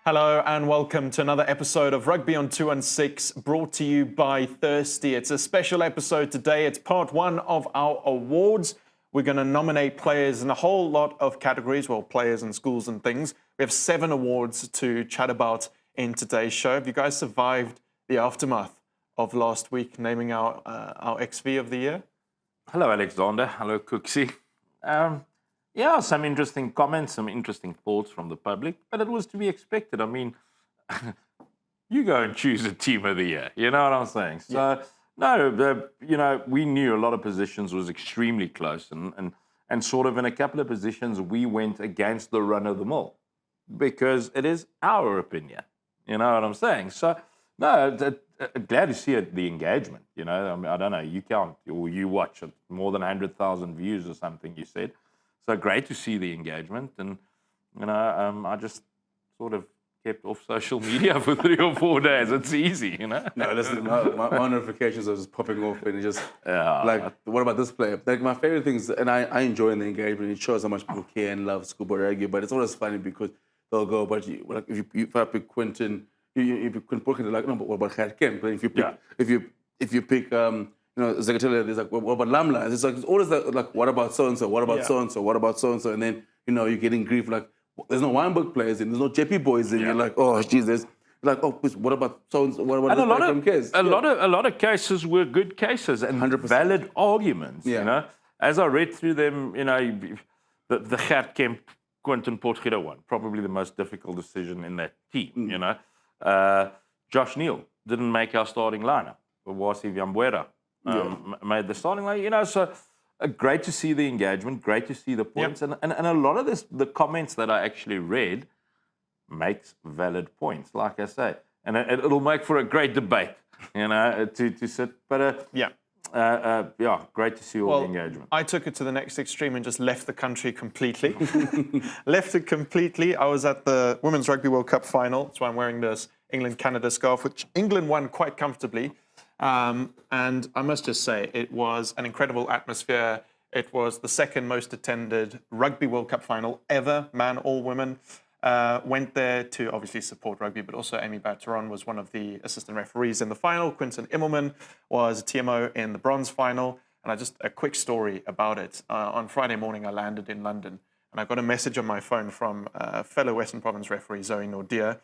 Hello and welcome to another episode of Rugby on 216, brought to you by Thirsty. It's a special episode today. It's part one of our awards. We're going to nominate players in a whole lot of categories, well, players and schools and things. We have 7 awards to chat about in today's show. Have you guys survived the aftermath of last week, naming our XV of the year? Hello, Alexander. Hello, Cooksey. Some interesting comments, some interesting thoughts from the public, but it was to be expected. I mean, you go and choose a team of the year. You know what I'm saying? So, we knew a lot of positions was extremely close, and sort of in a couple of positions, we went against the run of the mill because it is our opinion. You know what I'm saying? So, glad to see the engagement. You know, I mean, I don't know, you count or you watch it, more than 100,000 views or something, you said. So great to see the engagement, and I just sort of kept off social media for 3 or 4 days. It's easy, you know. No, listen, my notifications are just popping off, and just what about this player? Like my favorite things, and I enjoy the engagement. It shows how much people care and love schoolboy rugby. But it's always funny because they'll go, but like if I pick Quentin, you pick Quentin, they're like, no, but what about Gert Kemp? But if you pick Zakatela, there's like, what about Lamla? It's like, it's always like, what about so-and-so? What about so-and-so? What about so-and-so? And then, you're getting grief, like, there's no Weinberg players in, there's no JP boys in. Yeah. You're like, oh, geez, there's like, oh, what about so-and-so? What about this player from Kes? A lot of cases were good cases and 100%. Valid arguments, you know. As I read through them, the Gert Kemp, Quentin Potgieter one, probably the most difficult decision in that team, you know. Josh Neal didn't make our starting lineup. Wasi Vyambuera made the starting line, so great to see the engagement, great to see the points, and a lot of the comments that I actually read makes valid points, like I say, and it'll make for a great debate, to sit. But great to see all the engagement. I took it to the next extreme and just left the country completely. Left it completely. I was at the Women's Rugby World Cup final. That's why I'm wearing this England-Canada scarf, which England won quite comfortably. And I must just say, it was an incredible atmosphere. It was the second most attended Rugby World Cup final ever, man or women. Went there to obviously support rugby, but also Amy Batteron was one of the assistant referees in the final. Quinton Immelman was a TMO in the bronze final. And just a quick story about it. On Friday morning, I landed in London, and I got a message on my phone from fellow Western Province referee Zoe Nordia,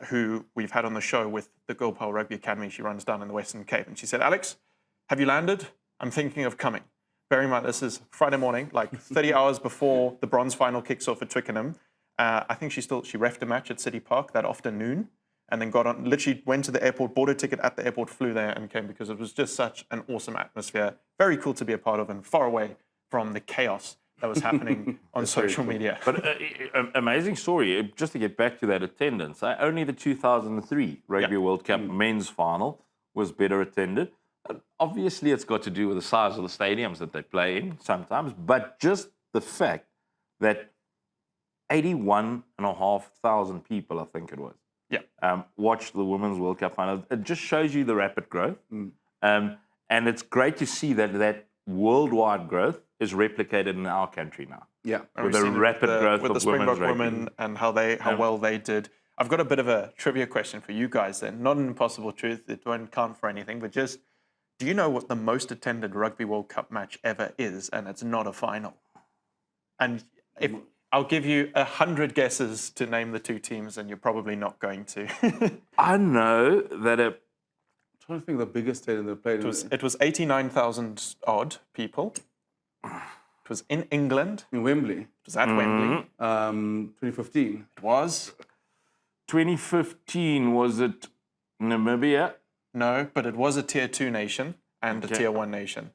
who we've had on the show with the Girl Power Rugby Academy. She runs down in the Western Cape. And she said, Alex, have you landed? I'm thinking of coming. Bearing in mind, this is Friday morning, like 30 hours before the bronze final kicks off at Twickenham. I think she reffed a match at City Park that afternoon, and then literally went to the airport, bought a ticket at the airport, flew there and came, because it was just such an awesome atmosphere. Very cool to be a part of, and far away from the chaos that was happening on social media. But amazing story. Just to get back to that attendance, only the 2003 Rugby World Cup men's final was better attended. Obviously, it's got to do with the size of the stadiums that they play in sometimes, but just the fact that 81,500 people, I think it was, watched the Women's World Cup final. It just shows you the rapid growth. And it's great to see that worldwide growth is replicated in our country now. Yeah, with the rapid growth with of the Springbok women's women and how well they did. I've got a bit of a trivia question for you guys then. Not an impossible truth, it won't count for anything, but just, do you know what the most attended Rugby World Cup match ever is, and it's not a final? And if I'll give you 100 guesses to name the 2 teams, and you're probably not going to. I know that I'm trying to think of the biggest stadium they played. It was 89,000 odd people. It was in England. In Wembley. It was at Wembley. 2015. It was. 2015, was it Namibia? No, but it was a Tier 2 nation and a Tier 1 nation.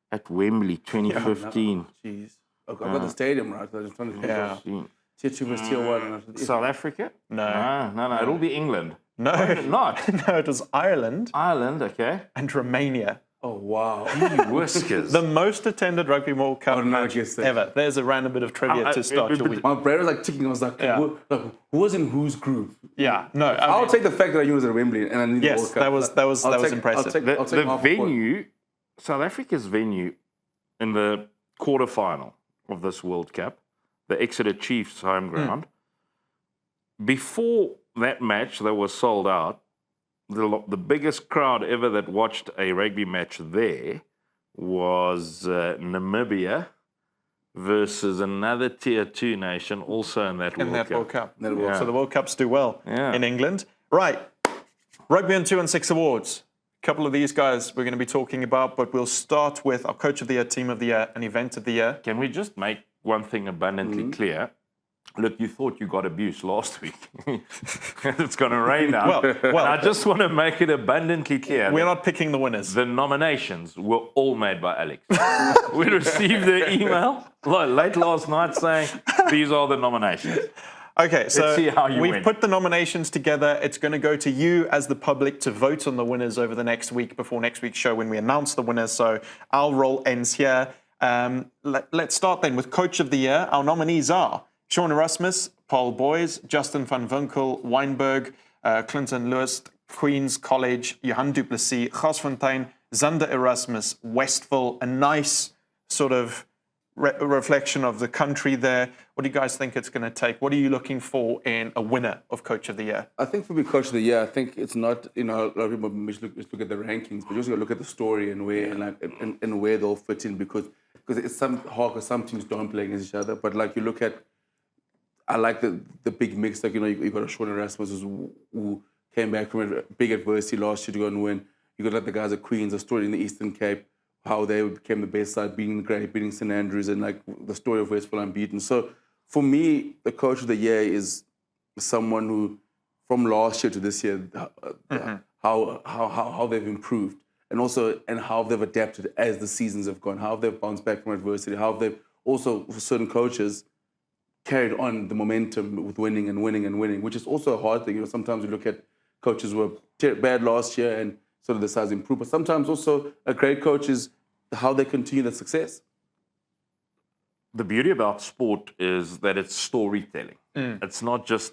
At Wembley, 2015. Jeez. I've got the stadium right. I just trying to think. Tier 2 was Tier 1. South Africa? No. It'll be England. No. Not? No, it was Ireland. Ireland, okay. And Romania. Oh, wow. Whiskers. The most attended Rugby World Cup match ever. There's a random bit of trivia to start your week. My brain was like ticking. I was like, who was in whose group? Yeah, no. I'll take the fact that I knew it was at Wembley and I need the World Cup. that was impressive. The venue, South Africa's venue in the quarterfinal of this World Cup the Exeter Chiefs home ground. Before that match that was sold out, the biggest crowd ever that watched a rugby match there was Namibia versus another Tier 2 nation, also in that World Cup. So the World Cups do well in England. Right, Rugby on 2 and 6 awards. A couple of these guys we're going to be talking about, but we'll start with our Coach of the Year, Team of the Year, and Event of the Year. Can we just make one thing abundantly clear? Look, you thought you got abuse last week. It's going to rain now. Well, I just want to make it abundantly clear. We're not picking the winners. The nominations were all made by Alex. We received the email late last night saying, these are the nominations. Okay, so Let's see how you we've win. put the nominations together. It's going to go to you as the public to vote on the winners over the next week before next week's show when we announce the winners. So our role ends here. Let's start then with Coach of the Year. Our nominees are Sean Erasmus, Paul Boys, Justin van Winkel, Weinberg, Clinton Lewis, Queen's College, Johan du Plessis, Gasfontein, Zander Erasmus, Westville. A nice sort of reflection of the country there. What do you guys think it's going to take? What are you looking for in a winner of Coach of the Year? I think for me, Coach of the Year, I think it's not, a lot of people just look at the rankings, but you also got to look at the story and where and where they'll fit in because it's hard because some teams don't play against each other. But like you look at, I like the big mix. Like, you got a Sean Erasmus who came back from a big adversity last year to go and win. You got like the guys at Queen's, a story in the Eastern Cape, how they became the best side, beating Great, beating St Andrews, and like the story of Westville unbeaten. So for me, the Coach of the Year is someone who, from last year to this year, how they've improved, and how they've adapted as the seasons have gone, how they've bounced back from adversity, how they've also, for certain coaches, carried on the momentum with winning and winning and winning, which is also a hard thing. Sometimes we look at coaches who were bad last year and sort of the size improve, but sometimes also a great coach is how they continue the success. The beauty about sport is that it's storytelling. It's not just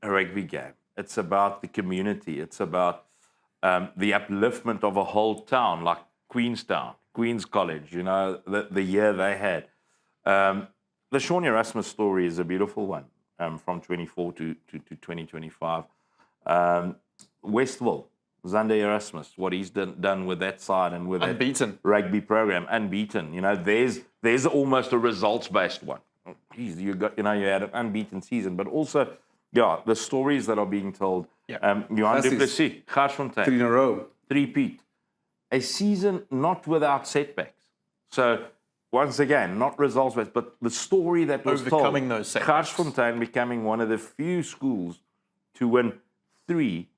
a rugby game. It's about the community. It's about the upliftment of a whole town, like Queenstown, Queen's College. The year they had. The Sean Erasmus story is a beautiful one, from 24 to 2025. Westville, Zander Erasmus, what he's done with that side and with that rugby program, unbeaten. There's almost a results-based one. Geez, you had an unbeaten season, but also, the stories that are being told. Johan du Plessis, Gasfontein, 3 in a row, 3-peat, a season not without setbacks. So. Once again, not results-based, but the story that was overcoming told. Those setbacks. Gasfontein becoming one of the few schools to win 3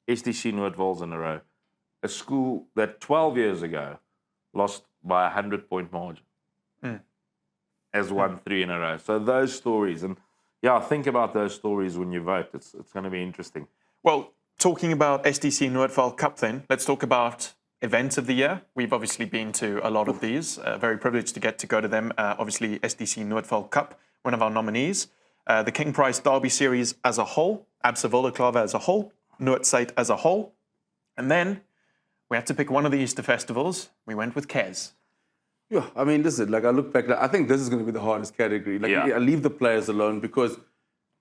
STC Noordwals in a row. A school that 12 years ago lost by a 100-point margin has won 3 in a row. So those stories, and think about those stories when you vote. It's going to be interesting. Well, talking about STC Noordwal Cup then, let's talk about Events of the Year. We've obviously been to a lot of these. Very privileged to get to go to them. Obviously, SDC Noordwal Cup, one of our nominees. The King Prize Derby Series as a whole, Absa Wilderklawe as a whole, Noordside as a whole. And then we had to pick one of the Easter festivals. We went with Kes. Yeah, I mean, listen, I look back, I think this is going to be the hardest category. I leave the players alone because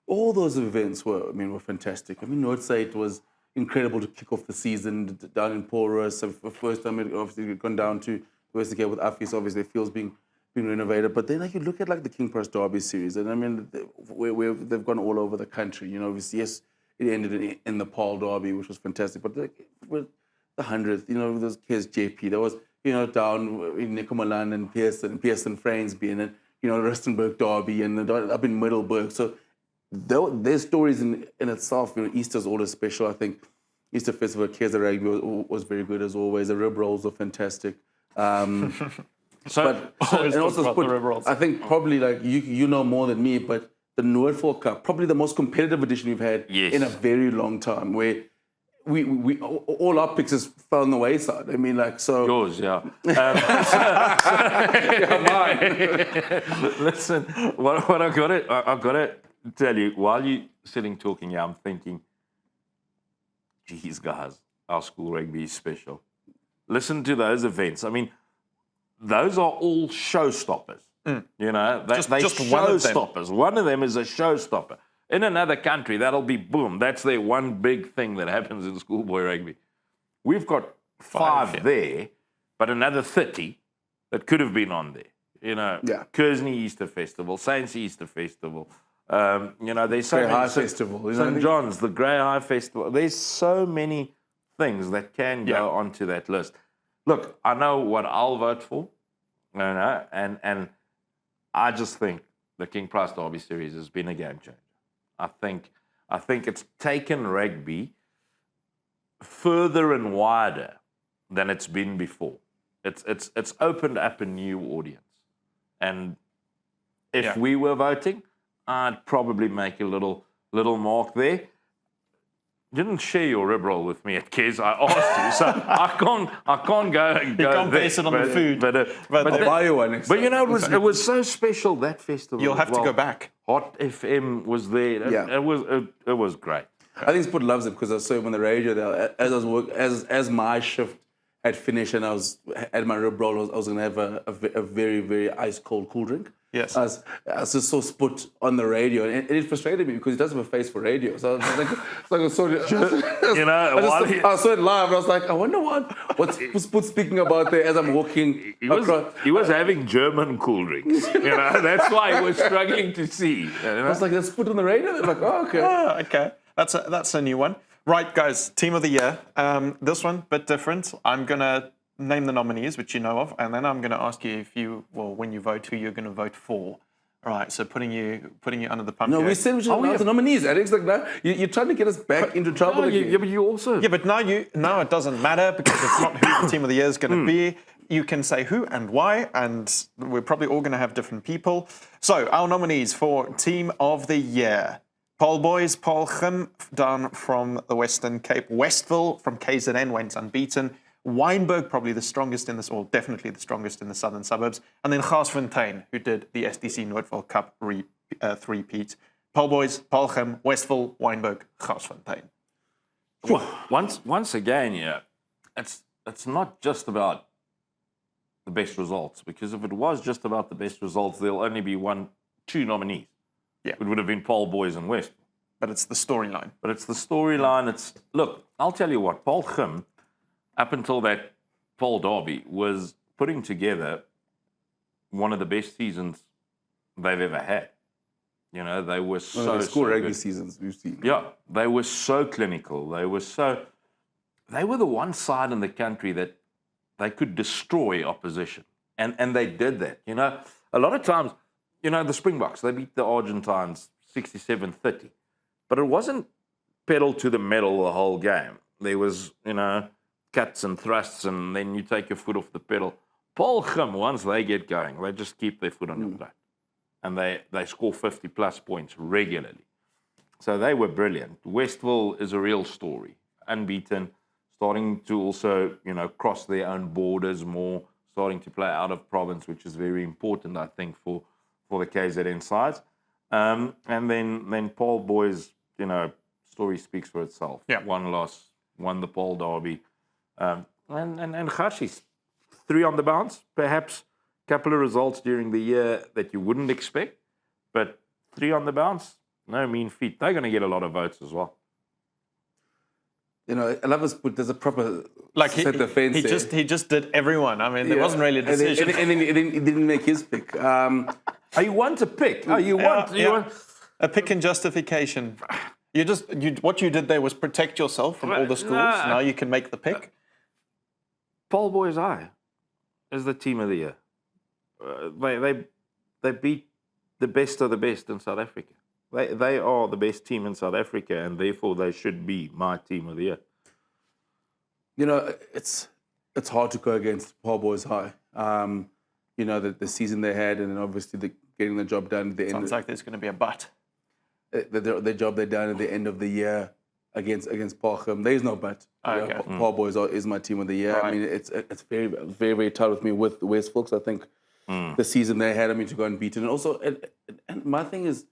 all those events were fantastic. Noordside was incredible to kick off the season down in Porus. So for the first time, it obviously gone down to Western Cape with Affie, so obviously it feels being renovated. But then you look at the King Prize Derby Series, and where they've gone all over the country. Obviously, yes, it ended in the Paarl Derby, which was fantastic. But with the 100th, there's Kes JP. There was, down in Nikomalan and Pearson Frainsby, and then, Rustenburg Derby, and up in Middelburg. So their stories in itself, Easter's always special. I think Easter Festival at Kes Rugby was very good as always. The rib rolls were fantastic. And also the rib rolls. I think probably you know more than me, but the Noordwal Cup, probably the most competitive edition we've had in a very long time, where we all our picks just fell on the wayside. Yours, yeah. Mine. Listen, what I've got to tell you, while you're sitting talking here, I'm thinking, geez, guys, our school rugby is special. Listen to those events. Those are all showstoppers. You know, they Just one of them. showstoppers. One of them is a showstopper. In another country, that'll be boom. That's their one big thing that happens in schoolboy rugby. We've got five there, but another 30 that could have been on there. You know, Kersney Easter Festival, Saints Easter Festival. You know, there's so Grey many. High Festival. You know what I St. mean? John's, the Grey High Festival. There's so many things that can go onto that list. Look, I know what I'll vote for, you know, and I just think the King Price Derby Series has been a game changer. I think it's taken rugby further and wider than it's been before. It's opened up a new audience, and if we were voting, I'd probably make a little mark there. You didn't share your rib roll with me at Kes. I asked you, so I can't go. You can't base it on the food. But I'll buy you one next But you time. know, it was so special, that festival. You'll have to go back. Hot FM was there. It was great. I think Sport loves it because I saw him on the radio there. As my shift had finished and I was at my rib roll, I was going to have a very, very ice cold cool drink. Yes. I just saw Sport on the radio, and it frustrated me because he doesn't have a face for radio. So I was like I saw it, You know, I saw it live, and I was like, I wonder what's Sport speaking about there as I'm walking across. He was having German cool drinks. You know, that's why he was struggling to see. You know? I was like, that's Sport on the radio. They're like, oh, okay. Oh, okay. That's a new one. Right, guys, team of the year. This one, bit different. I'm going to name the nominees, which you know of, and then I'm going to ask you when you vote, who you're going to vote for. All right, so putting you under the pump. No, here. we said we should announce the nominees, Alex. Like now, you're trying to get us back into trouble again. But you also... Yeah, but now it doesn't matter because it's not who the team of the year is going to be. You can say who and why, and we're probably all going to have different people. So our nominees for team of the year. Paul Boys, Paul Gim, down from the Western Cape. Westville from KZN went unbeaten. Wynberg, probably the strongest in this, or definitely the strongest in the southern suburbs. And then Garsfontein, who did the SDC Noordville Cup three-peat. Paul Boys, Paul Gim, Westville, Wynberg, Garsfontein. Once again, it's not just about the best results, because if it was just about the best results, there'll only be two nominees. Yeah. It would have been Paul Boys and West. But it's the storyline. Look, I'll tell you what, Paul Gim, up until that Paul Derby, was putting together one of the best seasons they've ever had. You know, they were so rugby good. seasons we've seen. Yeah, they were so clinical. They were the one side in the country that they could destroy opposition. And they did that. You know, a lot of times, you know, the Springboks, they beat the Argentines 67-30. But it wasn't pedal to the metal the whole game. There was, you know, cuts and thrusts, and then you take your foot off the pedal. Paul Gim, once they get going, they just keep their foot on your throat. And they score 50-plus points regularly. So they were brilliant. Westville is a real story. Unbeaten, starting to also, you know, cross their own borders more, starting to play out of province, which is very important, I think, for the KZN sides. And then Paul Boys, you know, story speaks for itself. Yeah. One loss, won the Paul Derby. And Garshi's 3 on the bounce, perhaps a couple of results during the year that you wouldn't expect, but 3 on the bounce, no mean feat. They're going to get a lot of votes as well. You know, I love us, but there's a proper Set the fence he just did everyone. I mean, there wasn't really a decision. And then he didn't make his pick. Oh, you want a pick? Oh, you want a pick and justification. What you did there was protect yourself from all the schools. Now you can make the pick. Paul Boys is the team of the year. They beat the best of the best in South Africa. They are the best team in South Africa, and therefore they should be my team of the year. You know, it's hard to go against Paul Boys High. You know, the season they had, and then obviously getting the job done at the end. Sounds like there's going to be a but. The job they done at the end of the year against Paul Gim. There is no but. Okay. Paul Boys is my team of the year. Right. I mean, it's very, very, very tight with me with the West Folks. I think the season they had, I mean, to go unbeaten. And also, and my thing is,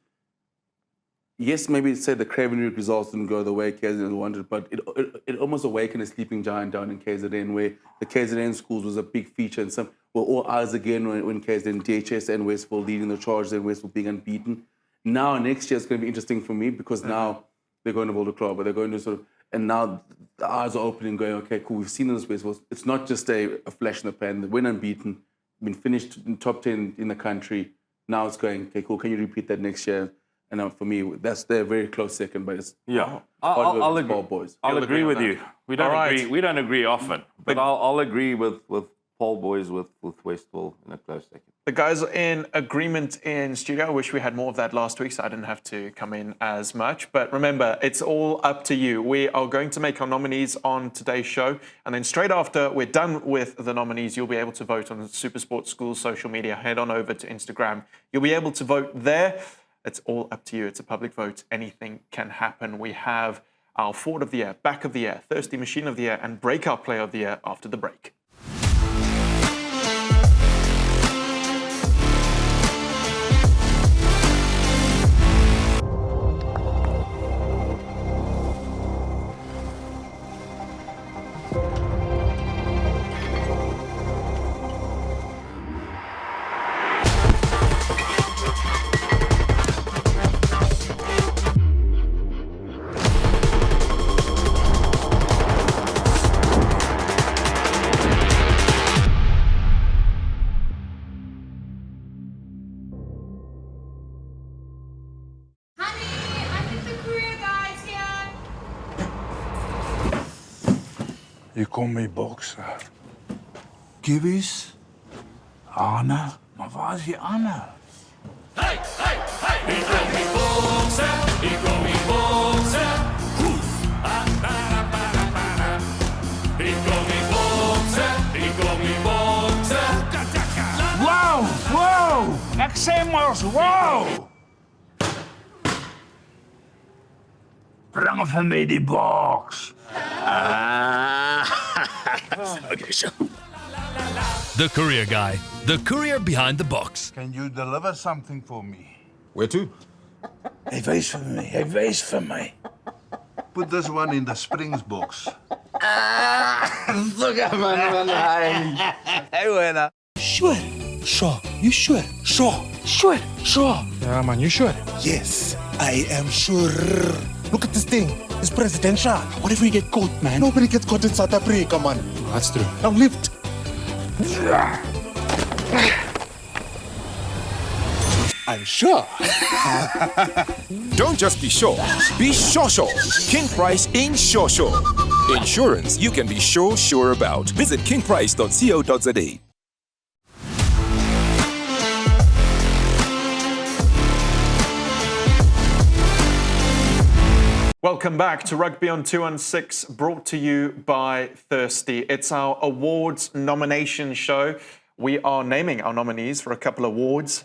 yes, maybe say the Craven results didn't go the way KZN wanted, but it almost awakened a sleeping giant down in KZN, where the KZN schools was a big feature. And were all eyes again when KZN, DHS and Westville leading the charge, and Westville being unbeaten. Now, next year, it's going to be interesting for me because now they're going to build a club, but they're going to sort of, and now the eyes are opening, going, okay, cool, we've seen this Westville. It's not just a flash in the pan. They went unbeaten, been finished in top 10 in the country. Now it's going, okay, cool, can you repeat that next year? And for me, they're a very close second, but it's I'll agree. Boys. I'll agree with you. We don't All agree. right. We don't agree often, but I'll agree with Paul Boys with Westville in a close second. The guys are in agreement in studio. I wish we had more of that last week, so I didn't have to come in as much. But remember, it's all up to you. We are going to make our nominees on today's show. And then straight after we're done with the nominees, you'll be able to vote on the SuperSport School social media. Head on over to Instagram. You'll be able to vote there. It's all up to you. It's a public vote. Anything can happen. We have our Forward of the Year, Back of the Year, Thirsty Machine of the Year, and Breakout Player of the Year after the break. Hier kom my bokser. Gibbies? Anne? Maar waar is die Anne? Hey, hey, hey! Hier kom die bokser, hier kom die bokser. Hoes! Hier kom die bokser, hier kom die bokser. Wow, wow! Ek sê mos, wow! Bring vir my die boks. Okay, so. The Courier Guy, the courier behind the box. Can you deliver something for me? Where to? Hy wys vir my. Put this one in the Springs box. Look at man. Hey, winner. Sure. You sure? Sure. Yeah, man, you sure? Yes, I am sure. Look at this thing. It's presidential. What if we get caught, man? Nobody gets caught in South Africa, man. That's true. Now lift. I'm sure. Don't just be sure. Be sure. King Price in sure. Insurance you can be sure about. Visit kingprice.co.za. Welcome back to Rugby on 216, brought to you by Thirsty. It's our awards nomination show. We are naming our nominees for a couple of awards,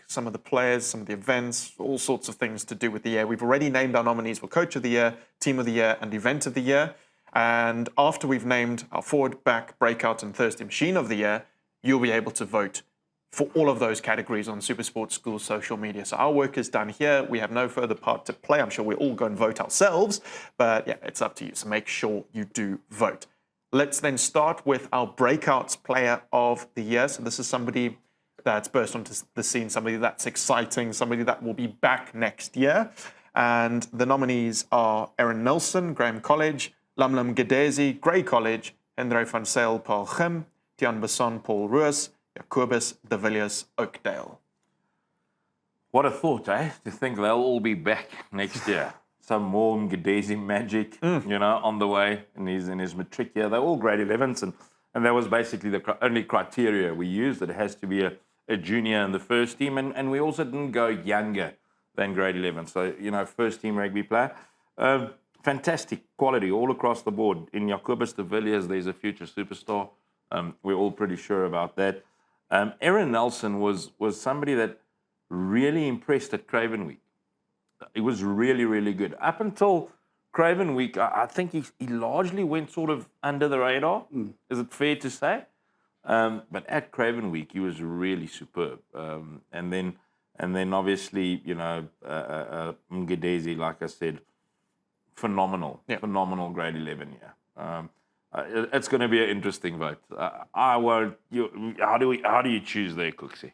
some of the players, some of the events, all sorts of things to do with the year. We've already named our nominees for Coach of the Year, Team of the Year, and Event of the Year. And after we've named our Forward, Back, Breakout, and Thirsty Machine of the Year, you'll be able to vote for all of those categories on SuperSport School social media. So our work is done here. We have no further part to play. I'm sure we'll all go and vote ourselves, but yeah, it's up to you. So make sure you do vote. Let's then start with our Breakouts Player of the Year. So this is somebody that's burst onto the scene, somebody that's exciting, somebody that will be back next year. And the nominees are Aaron Nelson, Graham College, Lamlam Gedezi, Grey College, Hendrey van Sail, Paul Gim, Tian Besson, Paul Roos, Jacobus de Villiers, Oakdale. What a thought, eh? To think they'll all be back next year. Some more Gedezi magic, on the way in his matric year. They're all grade 11s, and that was basically the only criteria we used. That it has to be a junior in the first team, and we also didn't go younger than grade 11. So, first team rugby player. Fantastic quality all across the board. In Jacobus de Villiers, there's a future superstar. We're all pretty sure about that. Aaron Nelson was somebody that really impressed at Craven Week. He was really, really good. Up until Craven Week, I think he largely went sort of under the radar. Is it fair to say? But at Craven Week, he was really superb. And then obviously, Mgedezi, like I said, phenomenal grade 11 year. It's going to be an interesting vote. I won't. How do you choose there, Cooksey?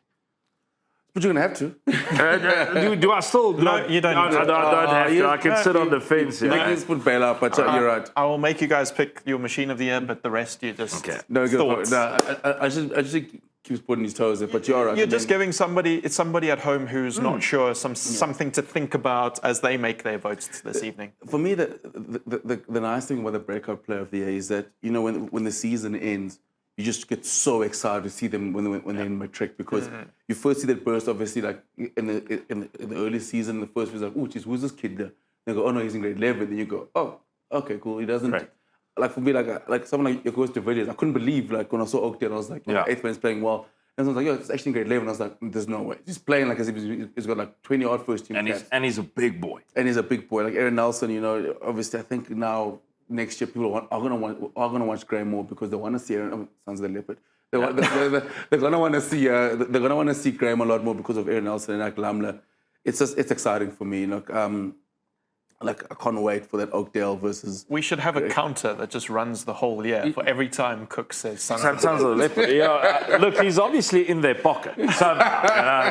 But you're gonna have to. Do I still? No, you don't. I don't have to. I can sit on the fence. Let's put Bale up, but you're right. I will make you guys pick your machine of the year, but the rest you just thoughts. I just think keeps putting his toes in, but you're right. You're just giving somebody at home who's not sure something to think about as they make their votes this evening. For me, the nice thing about the breakout player of the year is that, you know, when the season ends, you just get so excited to see them when they're in matric, because you first see that burst, obviously, like in the early season, the first was like, oh, geez, who's this kid there? They go, oh no, he's in grade 11. Then you go, oh, okay, cool. He doesn't. Right. Like for me, like someone like Jacobus de Villiers, I couldn't believe, like, when I saw Oakdale, I was like, eighth man's playing well. And I was like, yo, it's actually in grade 11. I was like, there's no way. He's playing like as if he's got like 20 odd first team caps. And he's a big boy. And he's a big boy. Like Aaron Nelson, you know, obviously I think now next year people are gonna watch Graham more because they want to see Aaron. Sounds like a leopard. They're gonna want to see Graham a lot more because of Aaron Nelson and like Lamla. It's exciting for me. Like I can't wait for that Oakdale versus. We should have a counter that just runs the whole year for every time Cook says something. Sounds a leopard. Yeah, look, he's obviously in their pocket. So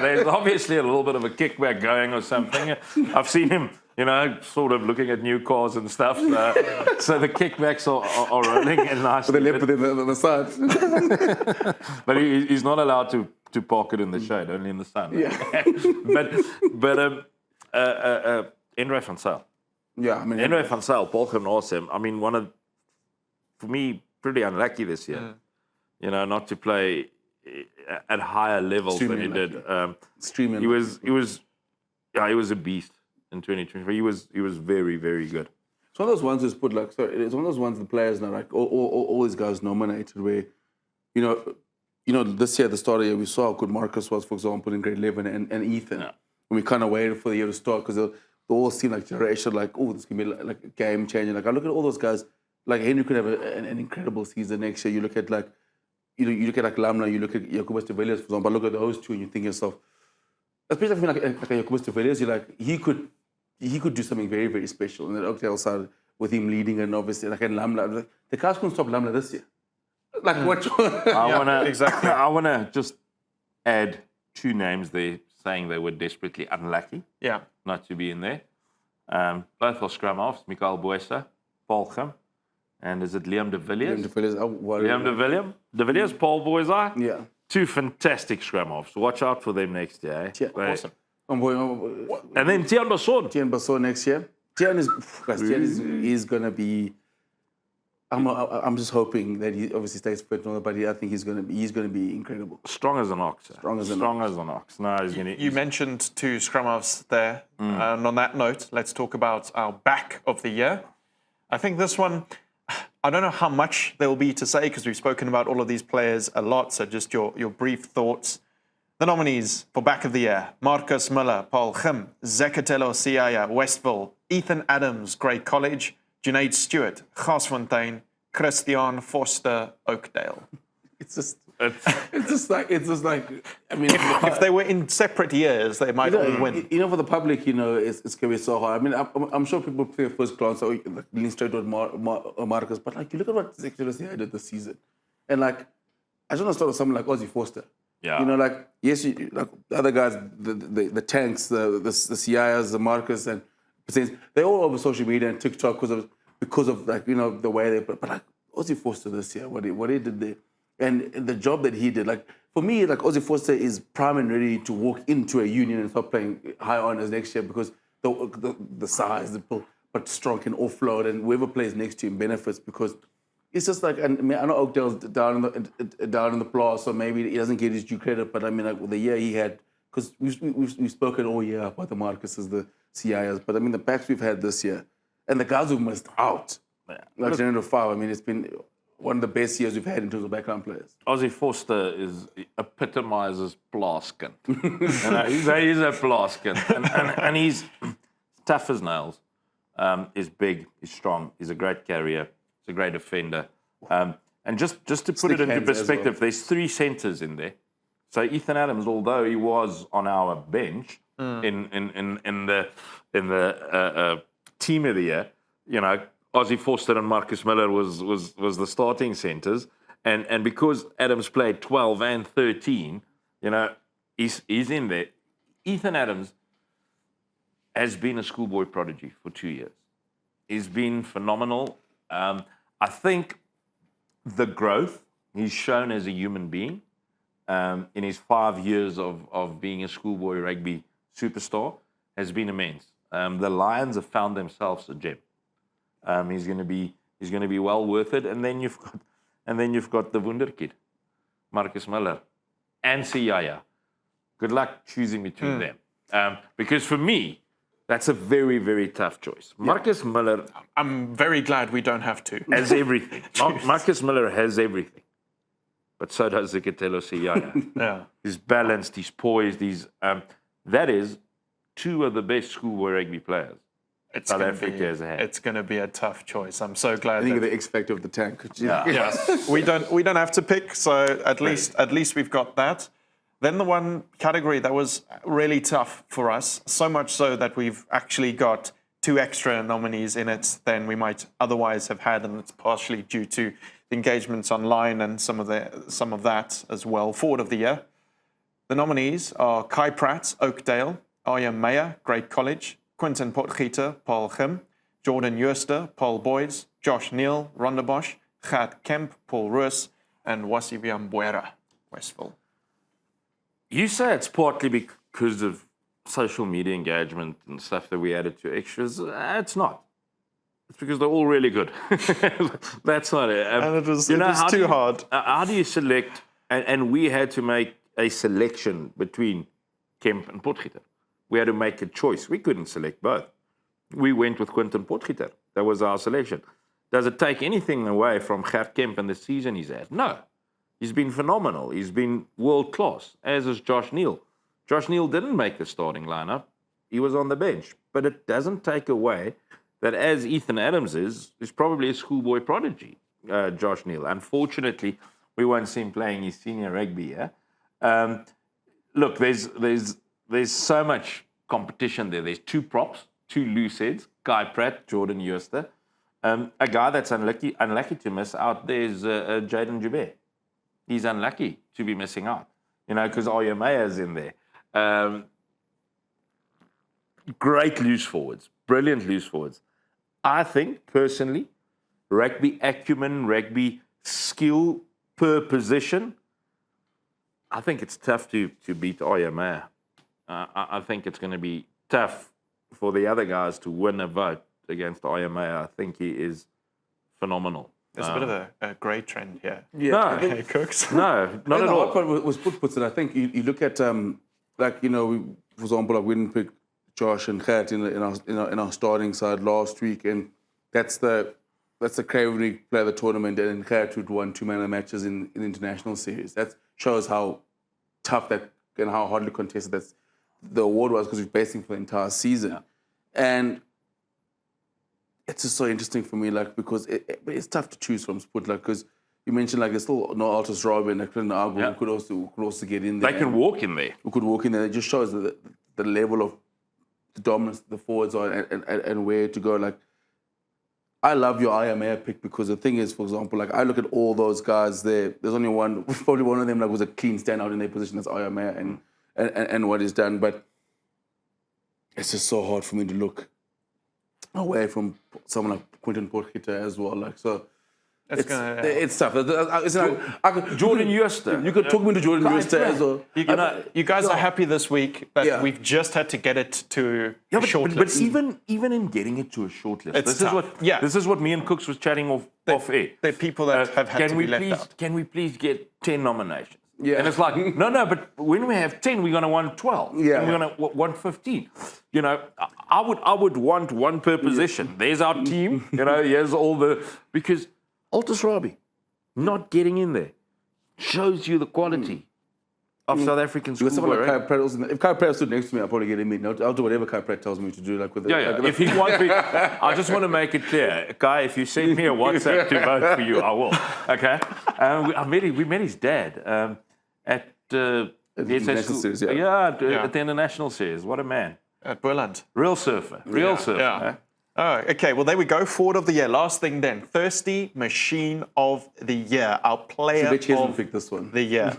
there's obviously a little bit of a kickback going or something. I've seen him, you know, sort of looking at new cars and stuff. So the kickbacks are rolling in nicely. The leopard on the side. But he's not allowed to park it in the shade, only in the sun. Yeah. but Enre van Zyl. Yeah, I mean, Enre van Zyl, Paul Awesome. I mean, for me, pretty unlucky this year. You know, not to play at higher levels than he did. He was a beast in 2023. He was very, very good. It's one of those ones that's put like. So it's one of those ones the players now, like all these guys nominated, where, you know, this year at the start of the year we saw how good Marcus was, for example, in grade 11, and Ethan. Yeah. And we kind of waited for the year to start because they all seem like generation, like, oh, this can be like a game changer. Like I look at all those guys, like Henry could have an incredible season next year. You look at like, you look at like Lamla, you look at Jacobus de Villiers, for example. I look at those two and you think to yourself, especially like a Jacobus de Villiers, you're like, he could do something very, very special. And then Oakdale side with him leading, and obviously like in Lamla, like, the guys couldn't stop Lamla this year. Like what? I wanna just add two names there, saying they were desperately unlucky not to be in there. Both are scrum halves, Mikael Boesa, Paul Gim, and is it Liam de Villiers? Liam de Villiers, Paul Boesa. Yeah. Two fantastic scrum halves. Watch out for them next year. Yeah, awesome. And then Tian Basson next year. Tian is going to be... I'm just hoping that he obviously stays fit, but I think he's going to be incredible. Strong as an ox. Strong as an ox. No, you mentioned two scrum halves there. And on that note, let's talk about our back of the year. I think this one, I don't know how much there will be to say because we've spoken about all of these players a lot. So just your brief thoughts. The nominees for back of the year: Marcus Miller, Paul Gim, Zekatelo Siaya, Westville, Ethan Adams, Grey College, Junaid Stewart, Garsfontein, Christian Foster, Oakdale. It's just like, I mean, if they were in separate years, they might all win. You know, for the public, you know, it's going to be so hard. I mean, I'm sure people play first glance, lean straight toward Marcus, but like, you look at what Zekatelo did this season, and like, I just want to start with someone like Ozzy Foster. Yeah. You know, like, yes, like the other guys, the tanks, the Siayas, the Marcus, and they're all over social media and TikTok because of like, you know, the way they, but like Ozzy Foster this year, what he did there, and the job that he did, like for me, like Ozzy Foster is prime and ready to walk into a union and start playing high honors next year because the size, but strong can offload, and whoever plays next to him benefits because it's just like, and I mean, I know Oakdale's down in the plaza, so maybe he doesn't get his due credit, but I mean, like the year he had, because we've spoken all year about the Marcuses, the CIs, but I mean the backs we've had this year, and the guys who missed out, like General 5, I mean, it's been one of the best years we've had in terms of background players. Ozzy Foster epitomizes Plaskin. He's a Plaskin, and he's tough as nails. He's big, he's strong, he's a great carrier. He's a great defender. And just to put it into perspective, there's 3 centres in there. So Ethan Adams, although he was on our bench in the team of the year, you know, Ozzy Foster and Marcus Miller was the starting centres, and because Adams played 12 and 13, he's in there. Ethan Adams has been a schoolboy prodigy for 2 years. He's been phenomenal. I think the growth he's shown as a human being in his 5 years of being a schoolboy rugby superstar has been immense. The Lions have found themselves a gem. He's going to be well worth it. And then you've got the wunderkid, Marcus Miller, and Siyaya. Good luck choosing between them, because for me, that's a very, very tough choice. Marcus Miller. I'm very glad we don't have to. Has everything. Marcus Miller has everything, but so does Zikatelo Siyaya. Yeah. He's balanced. He's poised. That is two of the best schoolboy rugby players South Africa has had. It's going to be a tough choice. I'm so glad. I think the X factor of the tank. Yes. we don't have to pick, so at least we've got that. Then the one category that was really tough for us, so much so that we've actually got 2 extra nominees in it than we might otherwise have had, and it's partially due to the engagements online and some of that as well. Forward of the year. The nominees are Kai Pratt, Oakdale, Arya Meyer, Great College, Quinton Potgieter, Paul Gim, Jordan Jooster, Paul Boys, Josh Neal, Rondebosch, Gert Kemp, Paul Roos, and Wasiviam Buera, Westville. You say it's partly because of social media engagement and stuff that we added to extras. It's not. It's because they're all really good. That's not it. And it was too hard. How do you select? And we had to make a selection between Kemp and Potgieter. We had to make a choice. We couldn't select both. We went with Quinton Potgieter. That was our selection. Does it take anything away from Gert Kemp and the season he's had? No. He's been phenomenal. He's been world-class, as is Josh Neal. Josh Neal didn't make the starting lineup. He was on the bench. But it doesn't take away that as Ethan Adams he's probably a schoolboy prodigy, Josh Neal. Unfortunately, we won't see him playing his senior rugby. Look, there's so much competition there. There's 2 props, 2 loose heads, Kai Pratt, Jordan Jooster. A guy that's unlucky to miss out there is Jaden Joubert. He's unlucky to be missing out, because Arya Meyer's in there. Great loose forwards, brilliant loose forwards. I think, personally, rugby acumen, rugby skill per position, I think it's tough to beat Arya Meyer. I think it's going to be tough for the other guys to win a vote against Arya Meyer. I think he is phenomenal. There's a bit of a great trend here. No, Hey, Cooks. No, not at the all. hard part was puts it. I think you look at for example, we didn't pick Josh and Gert in our starting side last week, and that's the Craven play of the tournament, and Gert who'd won 2 man of the matches in international series. That shows how tough that and how hardly contested the award was, because we're basing for the entire season, and it's just so interesting for me, because it's tough to choose from sport, because you mentioned there's still no Altus Robin, who could also get in there. They can walk in there. Who could walk in there. It just shows the level of the dominance the forwards are and where to go. I love your IMA pick, because the thing is, for example, I look at all those guys there. There's only probably one of them was a clean standout in their position. That's IMA and what he's done. But it's just so hard for me to look away from someone like Quinton Potgieter as well. It's tough. Jordan Jooster. You could talk me to Jordan Jooster as well. You guys are happy this week that we've just had to get it to a shortlist. But even in getting it to a shortlist, this is what me and Cooks was chatting off air. There are people that have had to be left out. Can we please get 10 nominations? Yeah. And it's like, no, but when we have 10, we're going to want 12. Yeah. And we're going to want 15. I would want one per position. There's our team. Here's all because Altus Robbie not getting in there shows you the quality of South African schoolboy. If Kai Pratt stood next to me, I'll probably get him in. I'll do whatever Kai Pratt tells me to do. If he wants me, I just want to make it clear, Kai. If you send me a WhatsApp to vote for you, I will. Okay. We met his dad at the international series. At the international series. What a man. At Burland. Real surfer. Yeah. Oh, okay. Well, there we go. Forward of the year. Last thing then. Thirsty Machine of the Year. Our player hasn't of picked this one. the year.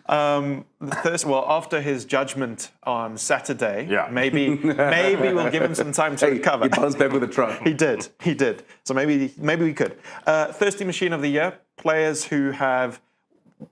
Well, after his judgment on Saturday, maybe we'll give him some time to recover. He bounced back with a try. He did. So maybe we could. Thirsty Machine of the Year. Players who have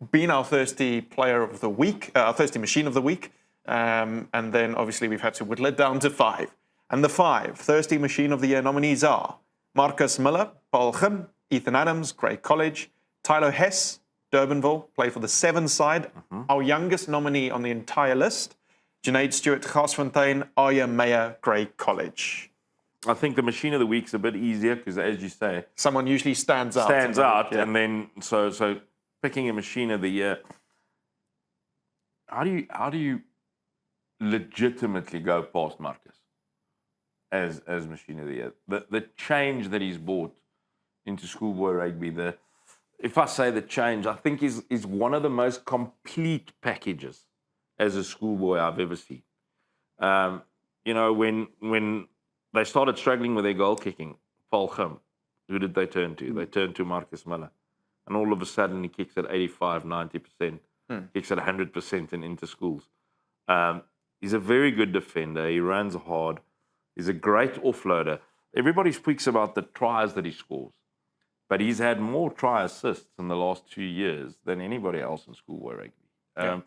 been our Thirsty Player of the Week, our Thirsty Machine of the Week. And then obviously we've had to whittle it down to 5. And the 5 Thirsty Machine of the Year nominees are Marcus Miller, Paul Gim, Ethan Adams, Grey College, Tyler Hess, Durbanville, played for the 7 side. Our youngest nominee on the entire list, Junaid Stewart, Garsfontein, Aya Meyer, Grey College. I think the Machine of the Week's a bit easier because, as you say, someone usually stands out. Yeah. And then so picking a Machine of the Year. How do you legitimately go past Marcus as Machine of the Year? The change that he's brought into schoolboy rugby, if I say the change, I think is one of the most complete packages as a schoolboy I've ever seen. When they started struggling with their goal kicking, Paul Gim, who did they turn to? They turned to Marcus Miller. And all of a sudden he kicks at 85, 90%, kicks at 100% in inter-schools. He's a very good defender. He runs hard. He's a great offloader. Everybody speaks about the tries that he scores, but he's had more try assists in the last 2 years than anybody else in schoolboy rugby.